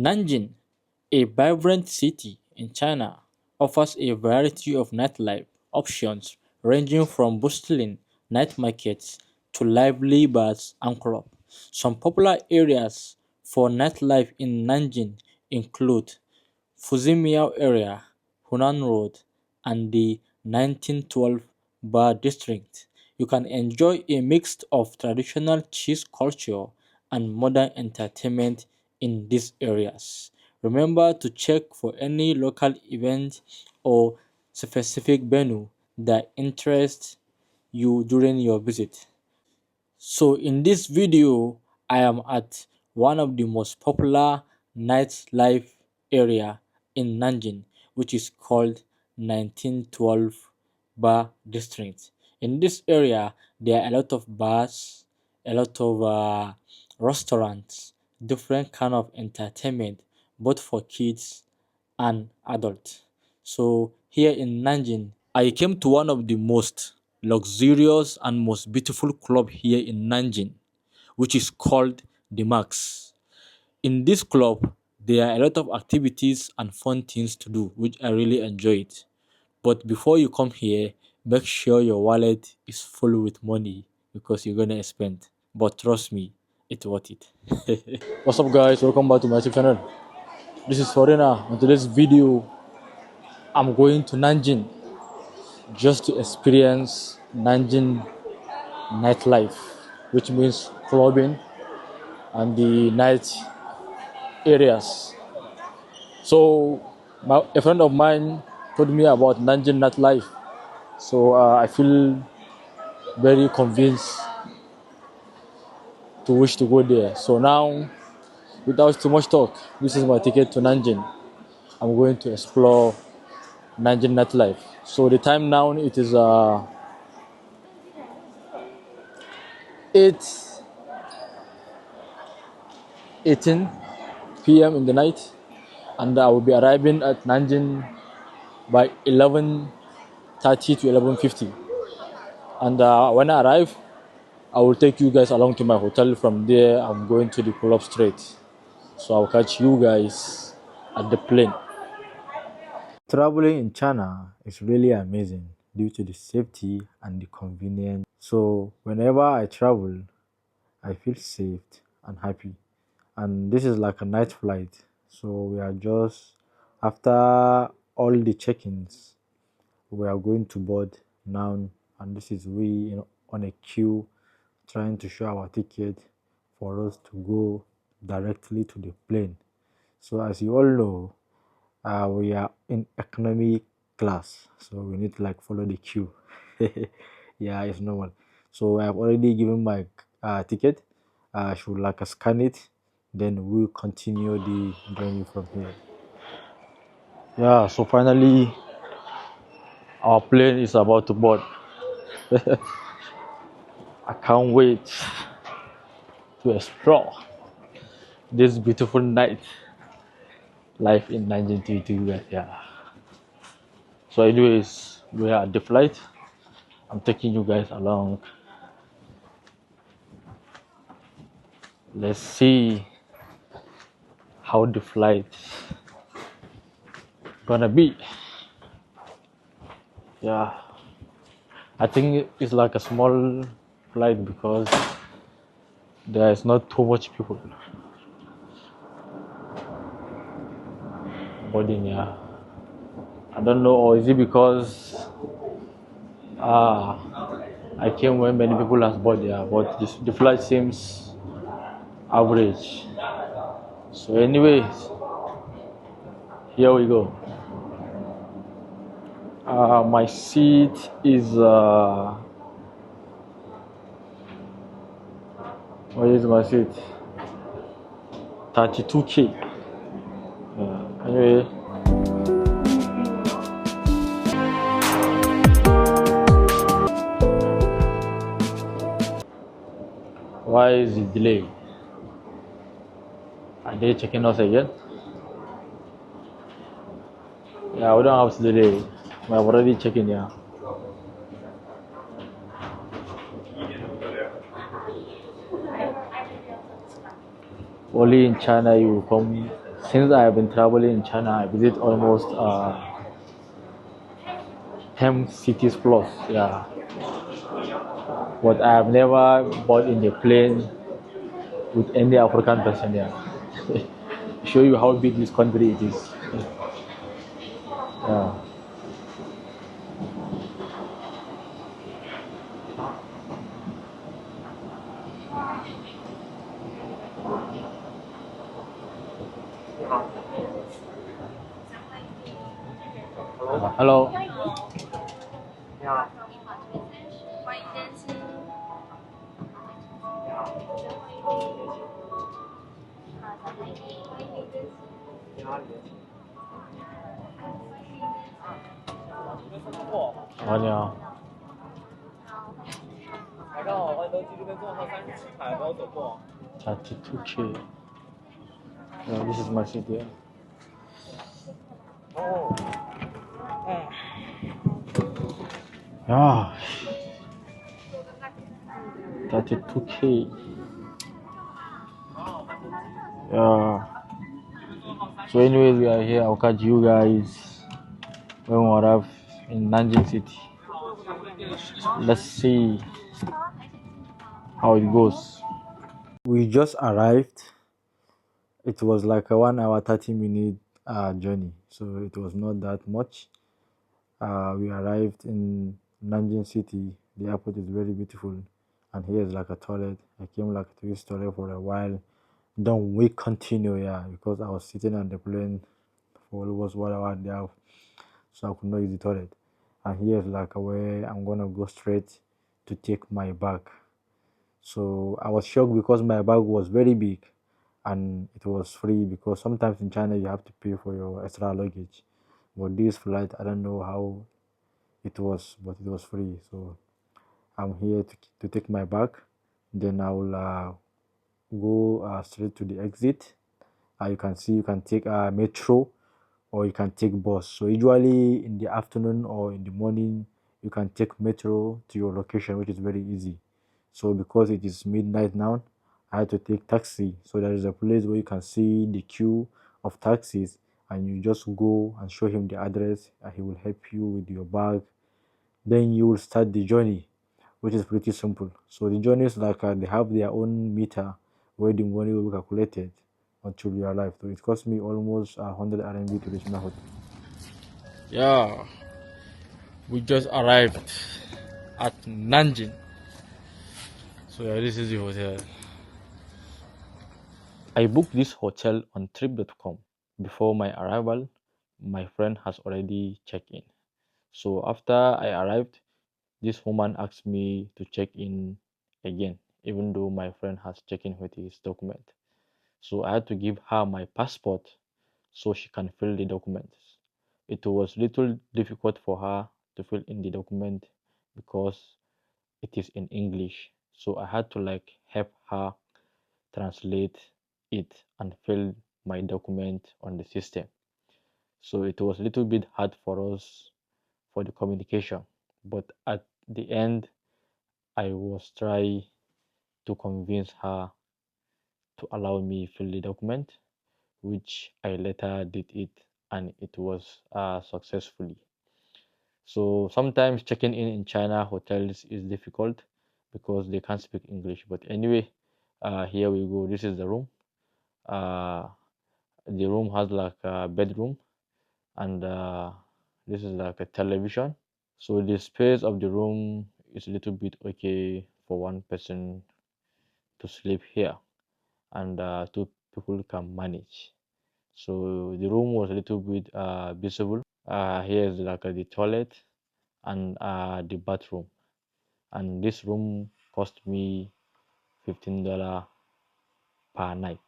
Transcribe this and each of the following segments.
Nanjing, a vibrant city in China, offers a variety of nightlife options ranging from bustling night markets to lively bars and clubs. Some popular areas for nightlife in Nanjing include Fuzimiao area, Hunan Road, and the 1912 Bar District. You can enjoy a mix of traditional cheese culture and modern entertainment in these areas. Remember to check for any local event or specific venue that interests you during your visit. So in this video, I am at one of the most popular nightlife area in Nanjing, which is called 1912 Bar District. In this area, there are a lot of bars, a lot of restaurants, different kind of entertainment, both for kids and adults. So here in Nanjing, I came to one of the most luxurious and most beautiful club here in Nanjing, which is called the Max. In this club, there are a lot of activities and fun things to do, which I really enjoy it. But before you come here, make sure your wallet is full with money because you're gonna spend. But trust me, it's worth it. What's up, guys? Welcome back to my YouTube channel. This is Foreigner. In today's video, I'm going to Nanjing just to experience Nanjing nightlife, which means clubbing and the night areas. So, a friend of mine told me about Nanjing nightlife, so I feel very convinced to wish to go there. So now, without too much talk, this is my ticket to Nanjing. I'm going to explore Nanjing nightlife. So the time now it is 8:18 p.m. in the night, and I will be arriving at Nanjing by 11:30 to 11:50. And when I arrive, I will take you guys along to my hotel. From there, I'm going to the club straight. So I'll catch you guys at the plane. Traveling in China is really amazing due to the safety and the convenience. So whenever I travel, I feel safe and happy. And this is like a night flight. So we are just after all the check-ins, we are going to board now, and this is we on a queue trying to show our ticket for us to go directly to the plane. So as you all know, we are in economy class, so we need to like follow the queue. Yeah, it's normal. So I have already given my ticket. I should like scan it, then we'll continue the journey from here. Yeah, so finally our plane is about to board. I can't wait to explore this beautiful night life in 1922. Yeah. So anyways, we are at the flight. I'm taking you guys along. Let's see how the flight gonna be. Yeah, I think it's like a small flight because there is not too much people boarding. Yeah, I don't know, or is it because I came when many people has boarded? Yeah, but the flight seems average. So anyways, here we go. My seat is what is my seat? 32K. Anyway, why is it delayed? Are they checking us again? Yeah, we don't have to delay. We have already checked in. Yeah. Only in China you will come Since I have been traveling in China, I visit almost 10 cities plus. Yeah, but I have never bought in the plane with any African person. Yeah, show you how big this country it is. Yeah. Hello. 你好。32K. No, this is my city. Yeah, 32K. Yeah. So anyways, we are here. I'll catch you guys when we arrive in Nanjing City. Let's see how it goes. We just arrived. It was like a 1 hour 30 minute journey, so it was not that much. We arrived in Nanjing City. The airport is very beautiful, and here is like a toilet. I came like to this toilet for a while. Then we continue, yeah, because I was sitting on the plane for almost 1 hour and a half, so I could not use the toilet. And here's like a way I'm gonna go straight to take my bag. So I was shocked because my bag was very big and it was free, because sometimes in China you have to pay for your extra luggage. But this flight, I don't know how it was, but it was free. So I'm here to take my bag. Then I will go straight to the exit. You can see you can take a metro or you can take bus. So usually in the afternoon or in the morning, you can take metro to your location, which is very easy. So because it is midnight now, I had to take taxi. So there is a place where you can see the queue of taxis, and you just go and show him the address, and he will help you with your bag. Then you will start the journey, which is pretty simple. So the journey is like they have their own meter where the money will be calculated until you arrive. So it cost me almost 100 RMB to reach my hotel. Yeah, we just arrived at Nanjing. So yeah, this is the hotel. I booked this hotel on trip.com. Before my arrival, my friend has already checked in. So after I arrived, this woman asked me to check in again, even though my friend has checked in with his document. So I had to give her my passport so she can fill the documents. It was little difficult for her to fill in the document because it is in English. So I had to like help her translate it and fill my document on the system. So it was a little bit hard for us for the communication. But at the end, I was trying to convince her to allow me fill the document, which I later did it, and it was successfully. So sometimes checking in China hotels is difficult because they can't speak English. But anyway, here we go. This is the room. Uh, the room has like a bedroom, and this is like a television. So the space of the room is a little bit okay for one person to sleep here, and two people can manage. So the room was a little bit visible. Here is like the toilet and the bathroom, and this room cost me $15 per night,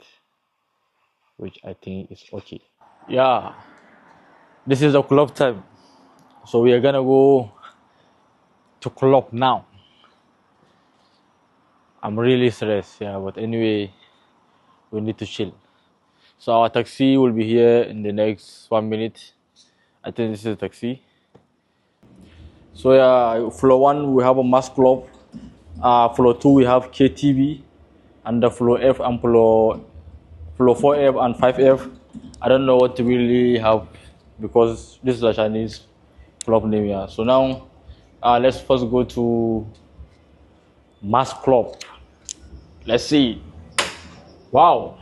which I think is okay. Yeah, this is the club time, so we are gonna go to club now. I'm really stressed, yeah, but anyway, we need to chill. So our taxi will be here in the next 1 minute. I think this is a taxi. So yeah, floor one we have a mass club. Floor two we have KTV, and the floor F and floor 4F and 5F I don't know what to really have because this is a Chinese club name here. So now, let's first go to Mass Club. Let's see. Wow.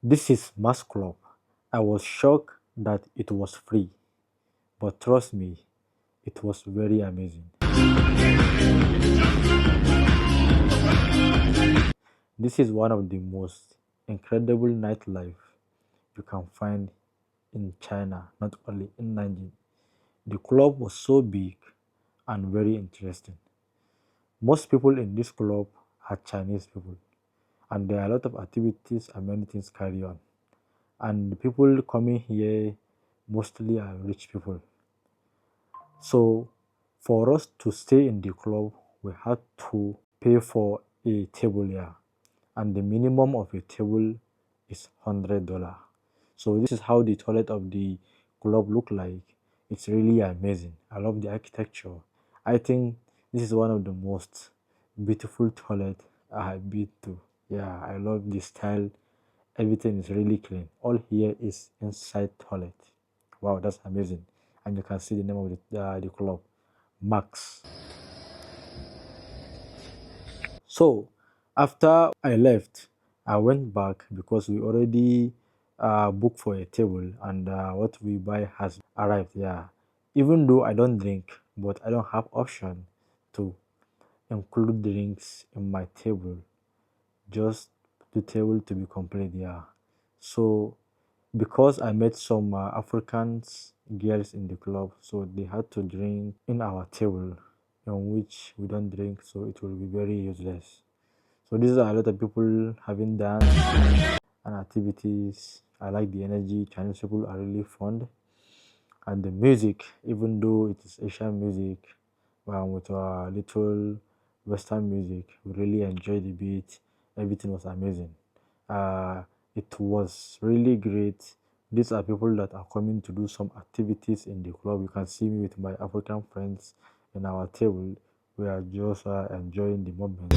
This is Mass Club. I was shocked that it was free, but trust me, it was very amazing. This is one of the most incredible nightlife you can find in China, not only in Nanjing. The club was so big and very interesting. Most people in this club are Chinese people, and there are a lot of activities and many things carry on. And the people coming here mostly are rich people. So, for us to stay in the club, we had to pay for a table here, and the minimum of a table is $100. So this is how the toilet of the club look like. It's really amazing. I love the architecture. I think this is one of the most beautiful toilet I have been to. Yeah, I love the style. Everything is really clean. All here is inside toilet. Wow, that's amazing. And you can see the name of the club, Max. So after I left, I went back because we already booked for a table and what we buy has arrived. Yeah, even though I don't drink, but I don't have option to include drinks in my table. Just the table to be complete. Yeah. So because I met some Africans girls in the club, so they had to drink in our table, on which we don't drink, so it will be very useless. So these are a lot of people having dance and activities. I like the energy. Chinese people are really fond. And the music, even though it is Asian music, with a little Western music, we really enjoyed the beat. Everything was amazing. Uh, it was really great. These are people that are coming to do some activities in the club. You can see me with my African friends in our table. We are just enjoying the moment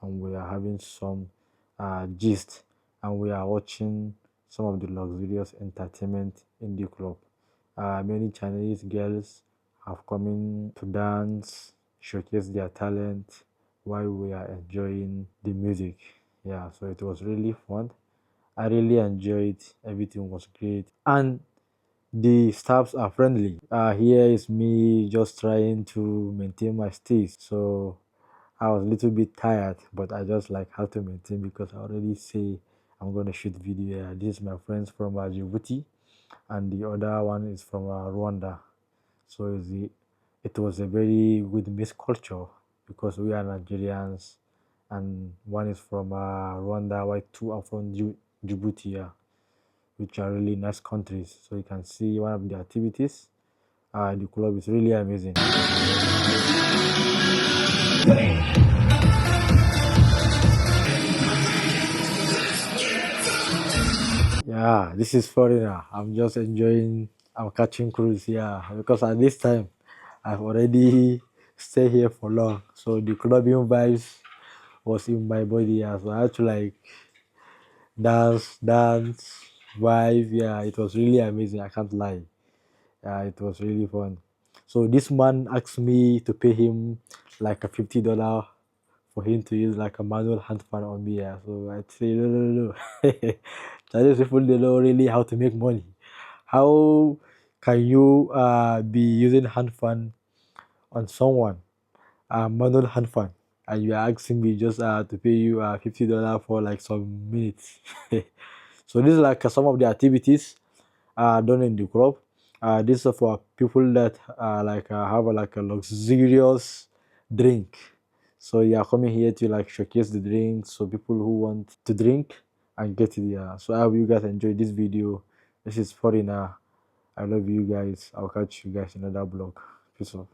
and we are having some gist and we are watching some of the luxurious entertainment in the club. Many Chinese girls have come in to dance, showcase their talent while we are enjoying the music. Yeah, so it was really fun. I really enjoyed. Everything was great, and the staffs are friendly. Here is me just trying to maintain my stage. So I was a little bit tired, but I just like how to maintain because I already say I'm gonna shoot video. This is my friends from Djibouti, and the other one is from Rwanda. So it was a very good mixed culture because we are Nigerians, and one is from Rwanda, while two are from Djibouti, yeah, which are really nice countries. So you can see one of the activities. The club is really amazing. Yeah, this is foreigner. I'm just enjoying. I'm catching cruise here because at this time I've already stay here for long. So the clubbing vibes was in my body. Yeah, so I had to like dance, vibe. Yeah, it was really amazing. I can't lie. Yeah, it was really fun. So this man asked me to pay him like a $50 for him to use like a manual hand fan on me. Yeah. So I say no, no, no, no. Chinese people they know really how to make money. How can you be using hand fan on someone, manual hand fan, and you are asking me just to pay you $50 for like some minutes? So this is like some of the activities done in the club. This is for people that like have like a luxurious drink. So you are coming here to like showcase the drinks so people who want to drink and get it there. So I hope you guys enjoy this video. This is Foreigner. I love you guys. I'll catch you guys in another vlog. Peace out.